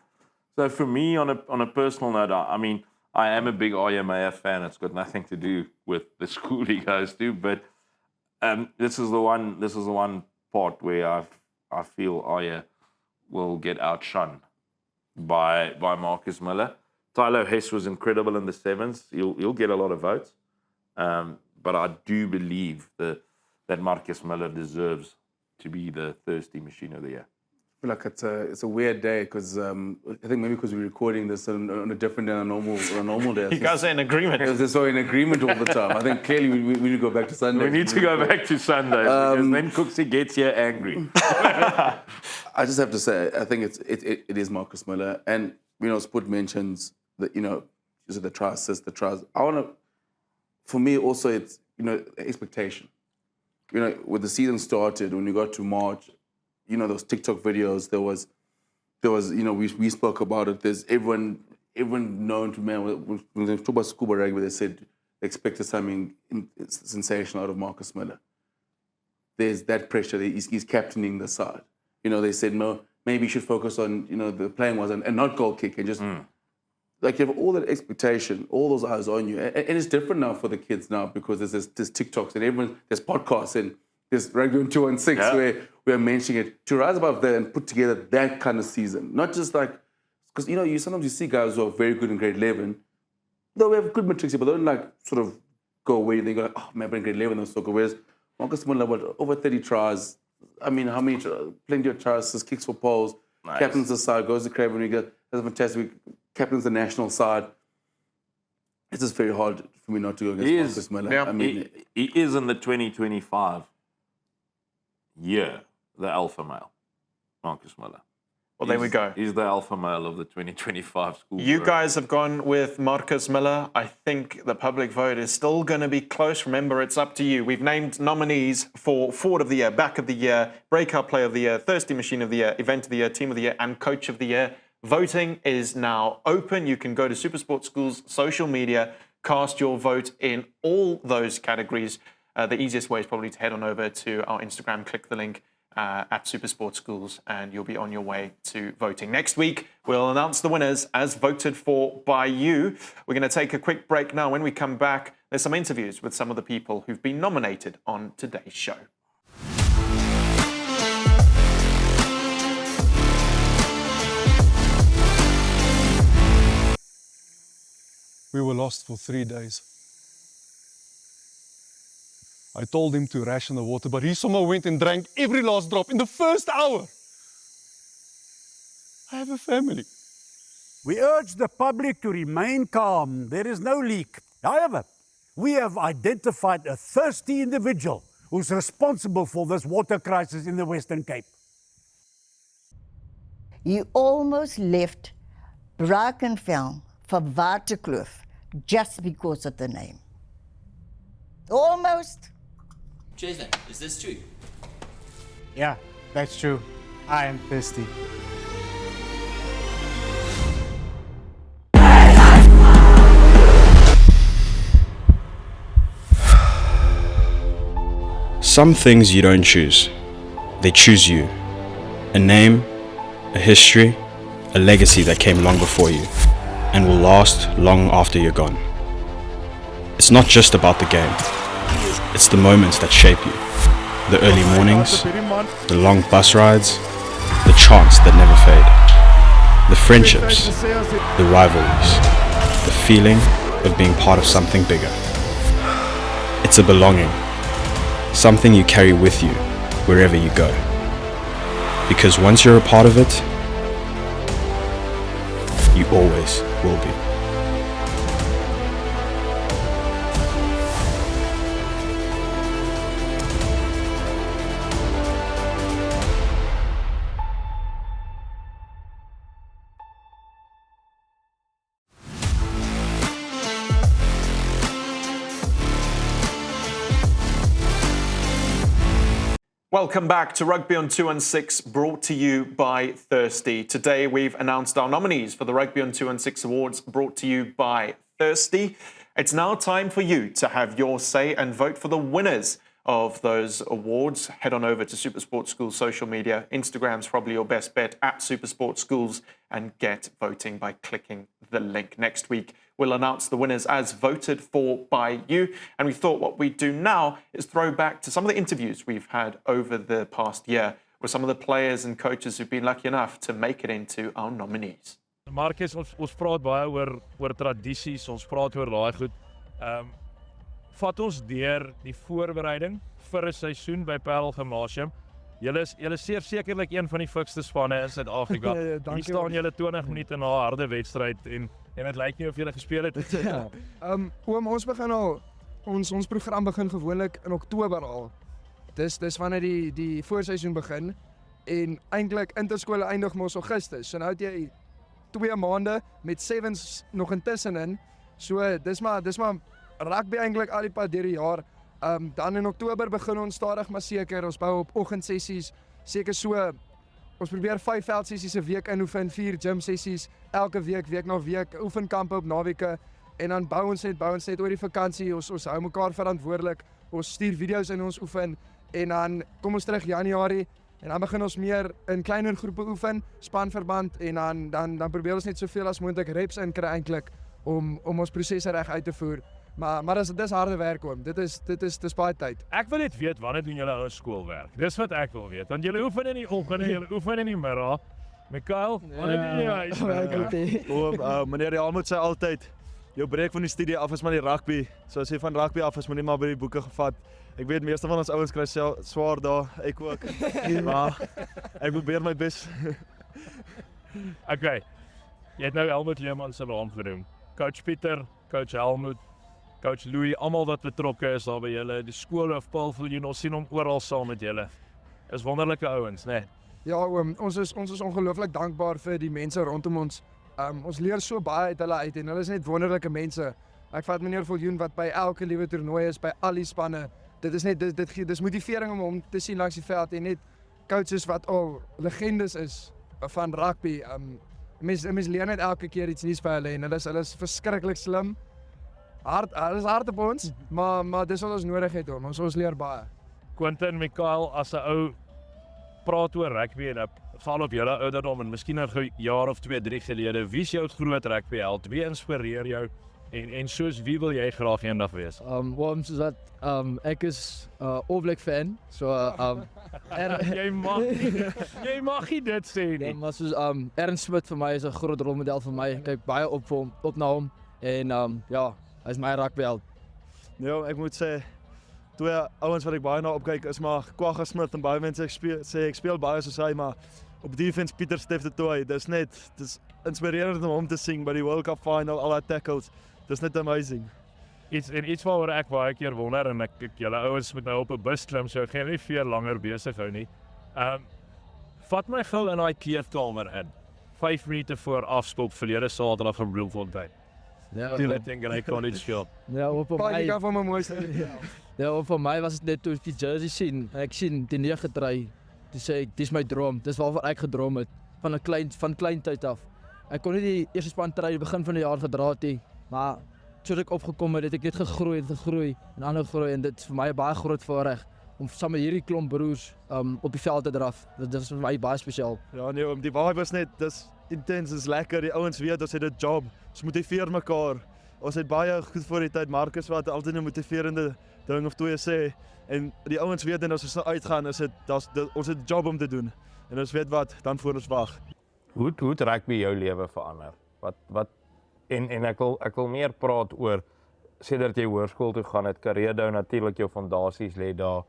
So for me, on a personal note, I am a big Aya Meyer fan. It's got nothing to do with the school he goes to, but this is the one part where I feel Aya will get outshone by Marcus Miller. Tyler Hess was incredible in the 7s. He'll get a lot of votes. But I do believe that Marcus Miller deserves to be the Thirsty Machine of the Year. I feel like it's a weird day because I think maybe because we're recording this on a different day than a normal day. You guys are in agreement. They're so in agreement all the time. I think clearly we need to go back to Sunday. We need to go back to Sundays because then Cooksey gets here angry. I just have to say, I think it is Marcus Miller. And, Sport mentions that, the try assist, the tries. For me also, it's, expectation. When the season started, when we got to March, those TikTok videos, there was, we spoke about it. There's everyone known to man, when they talk about schoolboy rugby, they said they expected something sensational out of Marcus Miller. There's that pressure that he's captaining the side. They said, no, maybe you should focus on, the playing was and not goal kick and just, like you have all that expectation, all those eyes on you. And it's different now for the kids now because there's TikToks and there's podcasts and there's Rugby 216 where we're mentioning it. To rise above that and put together that kind of season, not just like, because, sometimes you see guys who are very good in grade 11, though we have good metrics here, but they don't like sort of go away. They go like, oh man, but in grade 11, they're so good. Whereas Marcus Miller, over 30 tries. How many, plenty of tries, kicks for poles, captains the side, goes to Craven, has a fantastic, captains the national side. It's just very hard for me not to go against Marcus Miller. Yeah. He is in the 2025 year, the alpha male, Marcus Miller. Well, there we go. He's the alpha male of the 2025 school. You guys have gone with Marcus Miller. I think the public vote is still going to be close. Remember, it's up to you. We've named nominees for Forward of the Year, Back of the Year, Breakout Player of the Year, Thirsty Machine of the Year, Event of the Year, Team of the Year, and Coach of the Year. Voting is now open. You can go to SuperSport Schools' social media, cast your vote in all those categories. The easiest way is probably to head on over to our Instagram, click the link at SuperSport Schools, and you'll be on your way to voting. Next week, we'll announce the winners as voted for by you. We're going to take a quick break now. When we come back, there's some interviews with some of the people who've been nominated on today's show. We were lost for 3 days. I told him to ration the water, but he somehow went and drank every last drop in the first hour. I have a family. We urge the public to remain calm. There is no leak. However, we have identified a thirsty individual who's responsible for this water crisis in the Western Cape. He almost left Brackenfell for Waterkloof just because of the name. Almost. Jason, is this true? Yeah, that's true. I am thirsty. Some things you don't choose. They choose you. A name, a history, a legacy that came long before you and will last long after you're gone. It's not just about the game. It's the moments that shape you. The early mornings, the long bus rides, the chants that never fade. The friendships, the rivalries, the feeling of being part of something bigger. It's a belonging. Something you carry with you wherever you go. Because once you're a part of it, you always will be. Welcome back to Rugby on 2 and 6, brought to you by Thirsty. Today we've announced our nominees for the Rugby on 2 and 6 awards, brought to you by Thirsty. It's now time for you to have your say and vote for the winners of those awards. Head on over to SuperSport Schools social media. Instagram's probably your best bet, at SuperSport Schools, and get voting by clicking the link. Next week, we'll announce the winners as voted for by you. And we thought what we'd do now is throw back to some of the interviews we've had over the past year with some of the players and coaches who've been lucky enough to make it into our nominees. Marcus, ons praat baie oor tradisies, ons praat oor daai goed. Vat ons deur die voorbereiding vir 'n seisoen by Parel Gymnasium. Julle is sekerlik een van die fikste spanne in Suid-Afrika. Hier staan julle 20 minute na 'n harde wedstryd en dit lyk nie of julle gespeel het. Ja. Ons begin al ons program begin gewoonlik in Oktober al. Dis wanneer die voorseisoen begin en eintlik interskole eindig mos Augustus. So nou het jy 2 maande met sevens nog intussenin. So dis maar rugby eintlik al die pad deur die jaar. Dan in Oktober begin ons stadig maar seker. Ons bou op oggendsessies, seker so. Ons probeer 5 veldsessies 'n week inoefen, 4 gym sessies elke week na week, oefenkampe op naweke en dan bou ons net oor die vakansie. Ons hou mekaar verantwoordelik. Ons stuur video's in ons oefen en dan kom ons terug Januarie en dan begin ons meer in kleiner groepe oefen, spanverband en dan probeer ons net soveel as moontlik reps inkry eintlik om ons prosesse reg uit te voer. Maar dis harde werk oom. Dit is baie tyd. Ek wil net weet wanneer doen julle ou skoolwerk. Dis wat ek wil weet. Want julle oefen in die oggend en julle oefen in die middag. Mikael, wanneer doen jy? Meneer Jalmoet sê altyd, jou breek van die studie af is maar die rugby. So as jy van rugby af is, moet jy maar by die boeke gevat. Ek weet meeste van ons ouens kry swaar dae, ek ook. Maar ek probeer my bes. Okay. Jy het nou Helmut Leemans se naam genoem. Coach Pieter, Coach Helmut, Coach Louis, almal wat betrokke is daar by julle, die skool of Paul Viljoen, ons sien hom oral saam met julle. Is wonderlike ouens, né? Ja, oom, ons is ongelooflik dankbaar vir die mense rondom ons. Ons leer so baie uit hulle uit en hulle is net wonderlike mense. Ek vat meneer Viljoen wat by elke liewe toernooi is, by al die spanne. Dit is net dis motivering om hom te sien langs die veld en net coaches wat al legendes is van rugby. Mens leer net elke keer iets nuuts by hulle en hulle is verskriklik slim. Hulle is hard op ons, maar dis wat ons nodig het om. Ons leer baie. Quentin, Mikael, as 'n ou praat oor rugby en val op julle ouderdom en miskien 'n jaar of 2, 3 gelede, wie is jou groot rugbyheld? Wie inspireer jou en soos wie wil jy graag eendag wees? Waarom soos dat ek is All Black fan, so jy mag nie dit sê nie. Ja, maar soos Ernst Smit vir my is 'n groot rolmodel vir my. Ek kyk baie op na hom en ja, hy is my rugbyheld. Ja, ek moet sê 2 ouens wat ek baie na opkyk is maar Kwagga Smith en baie mense ek speel baie soos hy, maar op defense Pieter Stef de Tooy. Dis inspirerend om hom te sien by die World Cup final, al die tackles. Dis net amazing. Iets waaroor ek baie keer wonder en ek julle ouens moet nou op 'n bus klim, so ek gaan nie veel langer besig hou nie. Vat my gou in daai kleedkamer in. 5 minute voor afspop verlede Saterdag in Bloemfontein. Ja, toe dit in Grey College speel. Ja, op Baie kan van my mooi sê. Ja, op vir my was dit net toe ek die jersey sien. Ek sien die 9 try. Toe sê ek, dis my droom. Dis waarvoor ek gedroom het van klein tyd af. Ek kon nie die eerste span try begin van die jaar verdra het nie, maar soos ek opgekom het ek net gegroei en ander groei en dit is vir my 'n baie groot voorreg om saam met hierdie klomp broers op die veld te draf. Dit is vir my baie spesiaal. Ja nee, die vibe was net, dis intens, is lekker. Die ouens weet ons het 'n job. Ons motiveer mekaar. Ons het baie goed voor die tyd Marcus wat altyd 'n motiverende ding of twee sê en die ouens weet en as ons uitgaan is dit ons het 'n job om te doen. En ons weet wat dan voor ons wag. Hoe het rugby jou lewe verander? Wat en ek wil meer praat oor sedert jy hoërskool toe gaan het, Karedo natuurlik jou fondasies lê daar.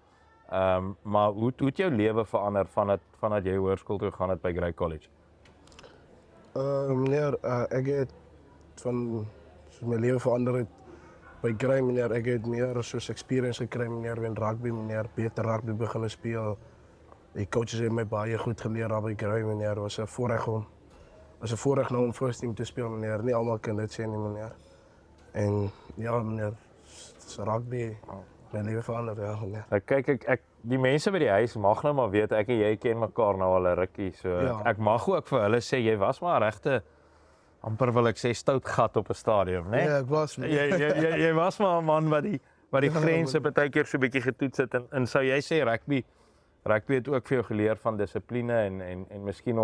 Maar hoe het jou lewe verander vandat jy hoërskool toe gaan het by Grey College? Meneer, ek het van my lewe verander het by Grey, meneer. Ek het meer soos experience gekry, meneer, in rugby, meneer, beter rugby begin speel. Die coaches het my baie goed geleer daar by Grey, meneer. Was 'n voorreg nou om first team te speel, meneer. Nie almal kan dit sê nie, meneer. En ja, meneer, dis rugby. My lewe verander, ja, meneer. Kyk, ek die mense by die huis mag nou maar weet ek en jy ken mekaar nou al 'n rukkie, so Ja. ek mag ook vir hulle sê jy was maar regte amper wil ek sê stout gat op 'n stadion, né? Ja, ek was. Jy was maar 'n man wat die grense baie keer so 'n bietjie getoets het en sou jy sê rugby het ook vir jou geleer van dissipline en miskien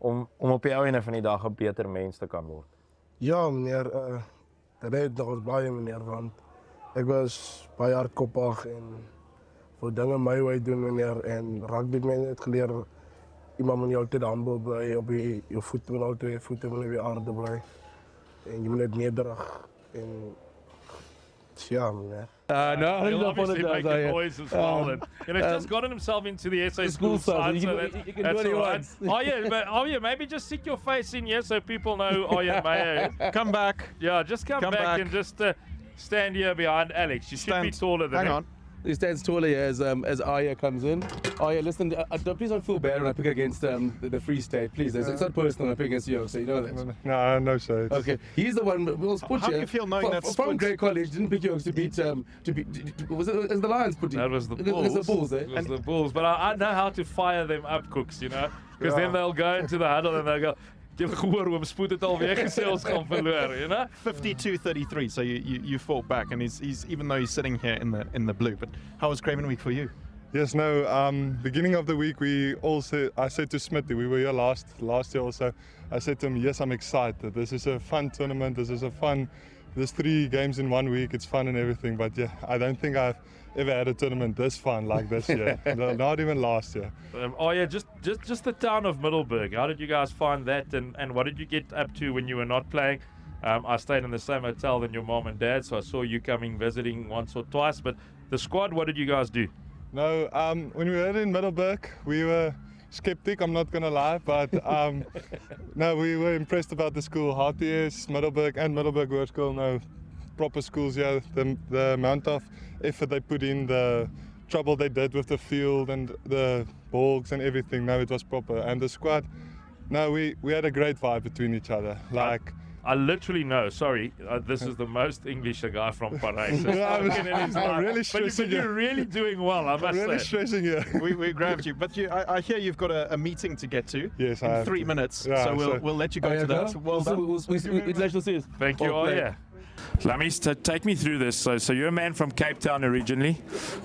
om op die ou ene van die dag 'n beter mens te kan word. Ja, meneer, dit het nog baie, meneer, want ek was baie hardkoppig en voor dinge my way doen, meneer, en rugby het my net geleer iemand moet jy altyd humble bly, op jou voete moet altyd voete moet op die aarde bly en jy moet net nederig en ja, meneer. No, he'll obviously make the noise as well. And he's just gotten himself into the SA school side, so he can do what he wants. Oh yeah, maybe just stick your face in here so people know. Oh yeah, Mayo, Come back. yeah, just come back and just stand here behind Alex. You should be taller than Hang him. on. He stands taller here as Aya comes in. Aya, listen, please don't feel bad when I pick against the Free State, please. It's not personal, I pick against you, so you know that. No, sir. Okay, he's the one, Will's put How do you feel knowing that from Splints- Grey College, didn't pick you to beat, was it the Lions put you? That was the It Bulls. was the Bulls, eh? It was the Bulls. But I know how to fire them up, Cooks, you know? Because then they'll go into the huddle and they'll go, "Julle gehoor hoe Spoed het alweer gesê ons gaan verloor," you know? 52-33. So you fought back, and he's even though he's sitting here in the blue. But how was Craven Week for you? Yes, no. Beginning of the week, I said to Smithy, we were here last year also. I said to him, yes, I'm excited. This is a fun tournament. There's 3 games in 1 week. It's fun and everything. But yeah, I don't think I've ever had a tournament this fun like this year. Not even last year. Oh yeah, just the town of Middelburg. How did you guys find that, and what did you get up to when you were not playing? I stayed in the same hotel than your mom and dad, so I saw you coming visiting once or twice. But the squad, what did you guys do? No, when we were in Middelburg, we were skeptic, I'm not going to lie, but no, we were impressed about the school. RTS, Middelburg and Middelburg Hoërskool, no, proper schools here. The amount of effort they put in, the trouble they did with the field and the balls and everything, no, it was proper. And the squad, no, we had a great vibe between each other. Like, I literally know, sorry, this is the most English a guy from Parijs has Yeah, spoken in his life. really But stressing you're you. really doing well, I must really say. stressing you. We grabbed you, but I hear you've got a meeting to get to Yes, I in have 3 to. minutes. Yeah, so so- we'll let you go to that. Well done. International series. Thank you. Oh, yeah. Lamis, take me through this. So you're a man from Cape Town originally,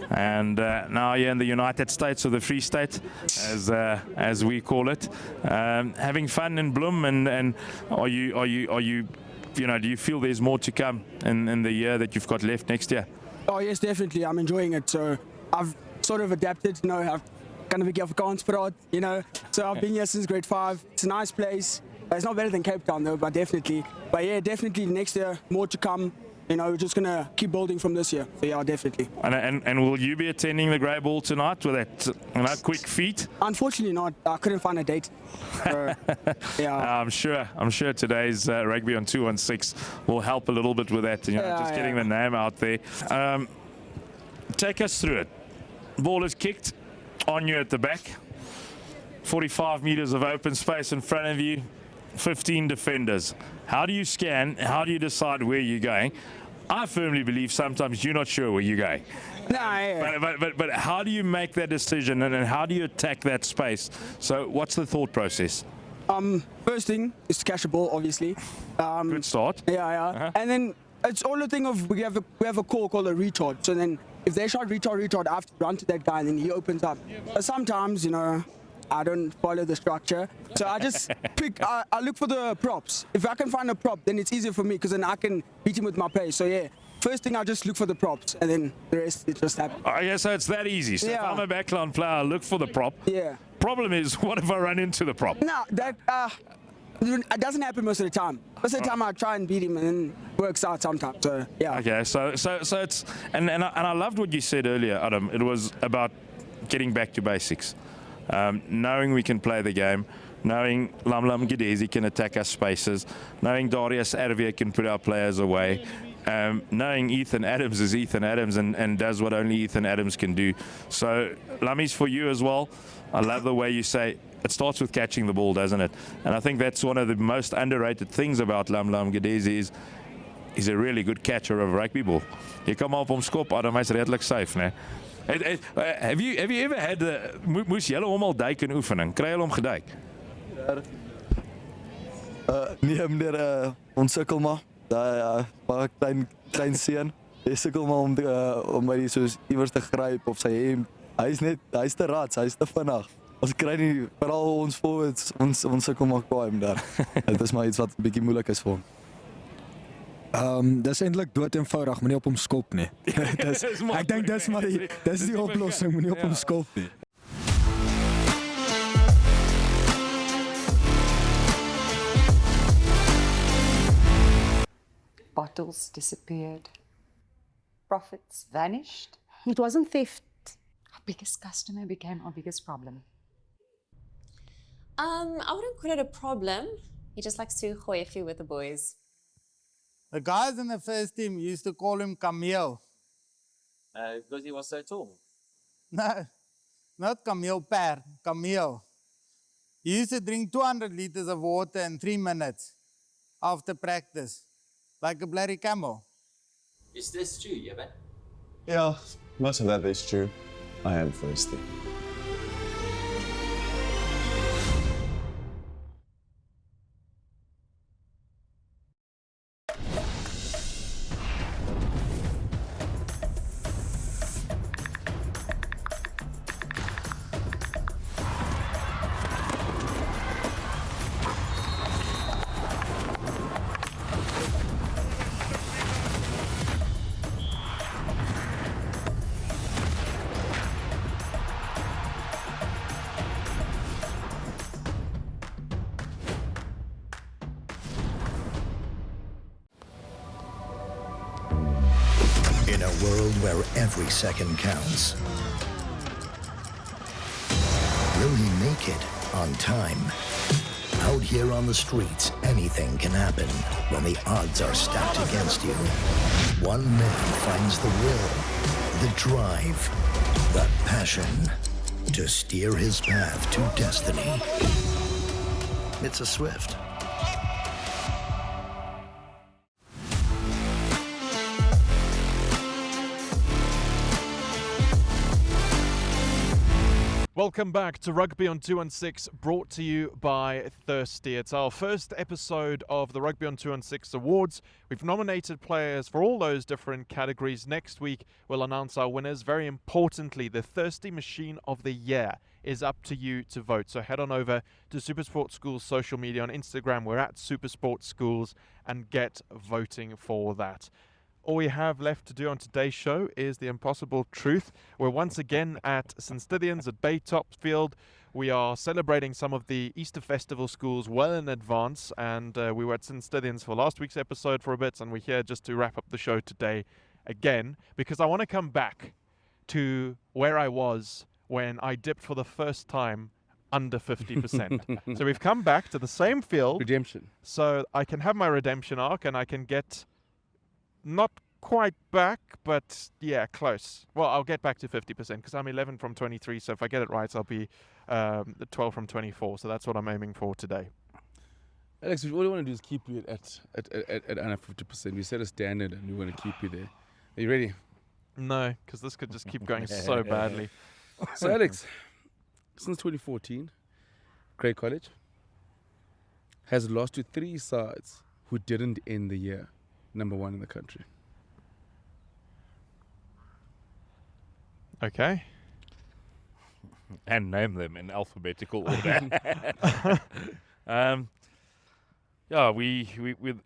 and now you're in the United States, or the Free State, as we call it. Having fun in Bloem, and are you do you feel there's more to come in the year that you've got left next year? Oh yes, definitely. I'm enjoying it. So I've sort of adapted. You know, I've kind of a Afrikaans praat. You know, so I've been here since grade 5. It's a nice place. It's not better than Cape Town though, but definitely. But yeah, definitely next year more to come. You know, we're just gonna keep building from this year. So yeah, definitely. And will you be attending the Grey Ball tonight with that quick feet? Unfortunately not. I couldn't find a date. So, yeah. I'm sure today's Rugby on 216 will help a little bit with that. Just getting the name out there. Take us through it. Ball is kicked on you at the back. 45 meters of open space in front of you. 15 defenders. How do you scan? How do you decide where you're going? I firmly believe sometimes you're not sure where you're going. Nah, yeah. But how do you make that decision and then how do you attack that space? So what's the thought process? First thing is to catch the ball, obviously. Good start. Yeah. And then it's all a thing of we have a call called a retard. So then if they shout retard, I have to run to that guy and then he opens up. But sometimes, I don't follow the structure. So I just I look for the props. If I can find a prop, then it's easier for me because then I can beat him with my pace. So yeah, first thing I just look for the props and then the rest, it just happens. Oh, yeah, so it's that easy. So if I'm a backline player, I look for the prop. Yeah. Problem is, what if I run into the prop? No, that it doesn't happen most of the time. Most of the time I try and beat him and then it works out sometimes. So yeah. Okay, so it's and I loved what you said earlier, Adam. It was about getting back to basics, knowing we can play the game, knowing Lam Gidesi can attack our spaces, knowing Darius Ervia can put our players away. Knowing Ethan Adams is Ethan Adams and does what only Ethan Adams can do. So, Lammies, for you as well, I love the way you say it starts with catching the ball, doesn't it? And I think that's one of the most underrated things about Lam Gidesi is he's a really good catcher of rugby ball. Jy kan maar op hom skop, Adam, hy's redelik safe, né? Have you ever had moes julle hom al duik in oefening? Kry hulle hom geduik? Nee, meneer, ons sukkel maar. Daai klein seun. Hy sukkel maar om my soos iewers te gryp of sy hemp. Hy's te rats, hy's te vinnig. Ons kry nie veral ons forwards, ons sukkel maar kwaai met daar. Dit is maar iets wat 'n bietjie moeilik is vir hom. Dis eintlik dood eenvoudig, moenie op hom skop nie. Ek dink dis die oplossing, moenie op hom skop nie. Bottles disappeared. Profits vanished. It wasn't theft. Our biggest customer became our biggest problem. I wouldn't call it a problem. He just likes to gooi a few with the boys. The guys in the first team used to call him Camille. Because he was so tall. No, not Camille Per, Camille. He used to drink 200 liters of water in 3 minutes after practice, like a bloody camel. Is this true, Jebben? Yeah, most of that is true. I am thirsty. In a world where every second counts, will he make it on time? Out here on the streets, anything can happen when the odds are stacked against you. One man finds the will, the drive, the passion to steer his path to destiny. It's a Swift. Welcome back to Rugby on 216, brought to you by Thirsty. It's our first episode of the Rugby on 216 Awards. We've nominated players for all those different categories. Next week, we'll announce our winners. Very importantly, the Thirsty Machine of the Year is up to you to vote. So head on over to SuperSport Schools social media on Instagram. We're at SuperSport Schools and get voting for that. All we have left to do on today's show is the impossible truth. We're once again at St. Stithians at Baytop Field. We are celebrating some of the Easter Festival schools well in advance, and we were at St. Stithians for last week's episode for a bit, and we're here just to wrap up the show today again, because I want to come back to where I was when I dipped for the first time under 50%. So we've come back to the same field. Redemption. So I can have my redemption arc, and I can get not quite back, but yeah, close. Well, I'll get back to 50% because I'm 11 from 23. So if I get it right, I'll be 12 from 24. So that's what I'm aiming for today. Alex, all we want to do is keep you at under 50%. We set a standard and we want to keep you there. Are you ready? No, because this could just keep going so badly. So, Alex, since 2014, Grey College has lost to 3 sides who didn't end the year #1 in the country. Okay. And name them in alphabetical order. Yeah, we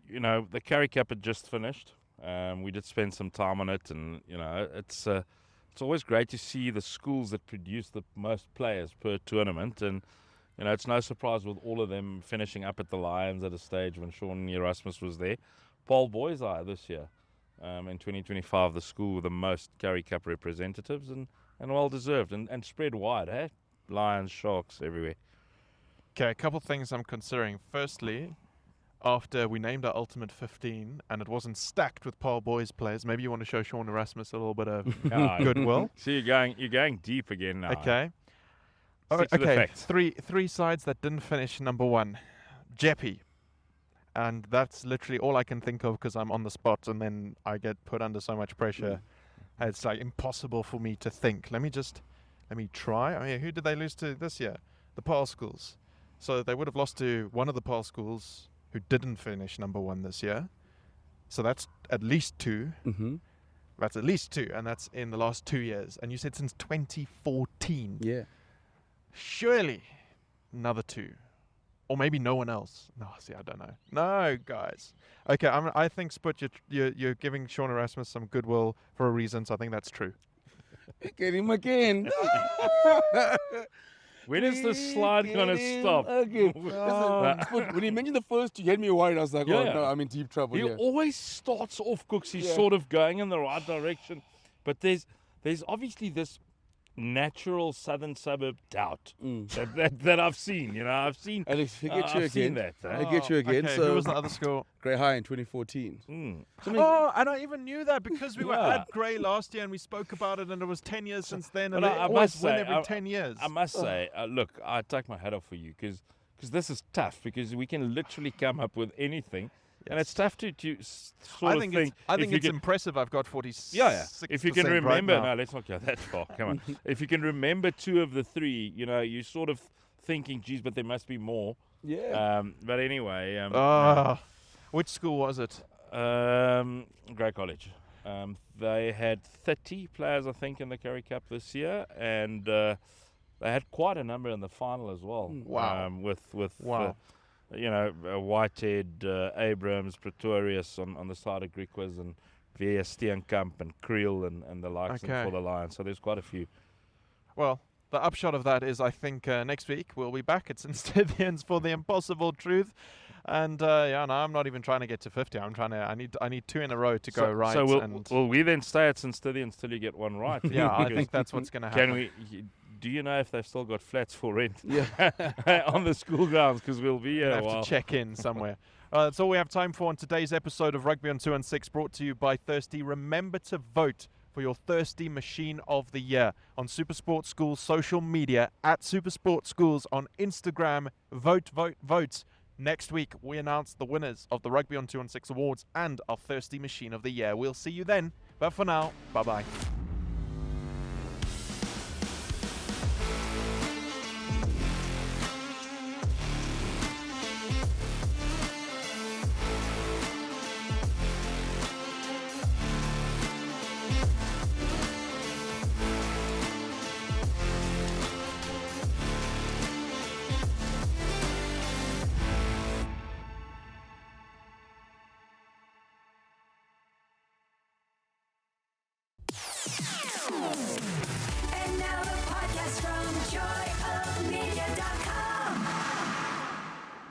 you know, the Currie Cup had just finished. We did spend some time on it, and you know, it's always great to see the schools that produce the most players per tournament, and you know, it's no surprise with all of them finishing up at the Lions at a stage when Sean Erasmus was there. Paul Boys Eye this year, in 2025, the school with the most Currie Cup representatives, and well deserved, and spread wide, eh? Lions, Sharks, everywhere. Okay, a couple things I'm considering. Firstly, after we named our Ultimate 15 and it wasn't stacked with Paul Boys players, maybe you want to show Sean Erasmus a little bit of goodwill. So you're going deep again now. Okay. Stick to the Okay, facts. three sides that didn't finish #1. Jeppy. And that's literally all I can think of because I'm on the spot and then I get put under so much pressure. It's like impossible for me to think. Let me try. I mean, who did they lose to this year? The Paarl schools. So they would have lost to one of the Paarl schools who didn't finish #1 this year. So that's at least 2. Mm-hmm. That's at least 2, and that's in the last 2 years. And you said since 2014. Yeah. Surely another 2. Or maybe no one else. No, see, I don't know. No, guys. Okay, I think, Sput, you're giving Sean Erasmus some goodwill for a reason, so I think that's true. Get him again. When is the slide going to stop? Okay. When you mentioned the first 2, you had me worried. I was like, oh no, I'm in deep trouble He here. always starts off, Cooks. He's sort of going in the right direction. But there's obviously this natural southern suburb doubt that I've seen. You know, I've seen. Alex, I get you I've seen again. that. I get you again. Okay, So who was the other school? Grey High in 2014. Oh, and I even knew that because we were at Grey last year and we spoke about it, and it was 10 years since then, and But they I always must win say, every 10 years. I must say, look, I take my hat off for you because this is tough because we can literally come up with anything. And it's tough to sort of think. I think it's impressive. I've got 46. Yeah. If you can remember, right now. no, let's not go that far. Come on. If you can remember 2 of the 3, you know, you're sort of thinking, geez, but there must be more. Yeah. But anyway. Which school was it? Grey College. They had 30 players, I think, in the Currie Cup this year, and they had quite a number in the final as well. Wow. You know, Whitehead, Abrams, Pretorius on the side of Griquas, and Via Steenkamp and Creel and the likes for the Lions. So there's quite a few. Well, the upshot of that is I think next week we'll be back at St. Stithians for the impossible truth. And no, I'm not even trying to get to 50. I need 2 in a row to go right. So will we then stay at St. Stithians till you get one right? Yeah, I think that's what's going to happen. Do you know if they've still got flats for rent? Yeah. On the school grounds, because we'll be here. We'll have to check in somewhere. That's all we have time for on today's episode of Rugby on 2 and 6, brought to you by Thirsty. Remember to vote for your Thirsty Machine of the Year on SuperSport Schools social media at SuperSport Schools on Instagram. Vote, vote, vote. Next week, we announce the winners of the Rugby on 2 and 6 awards and our Thirsty Machine of the Year. We'll see you then. But for now, bye-bye.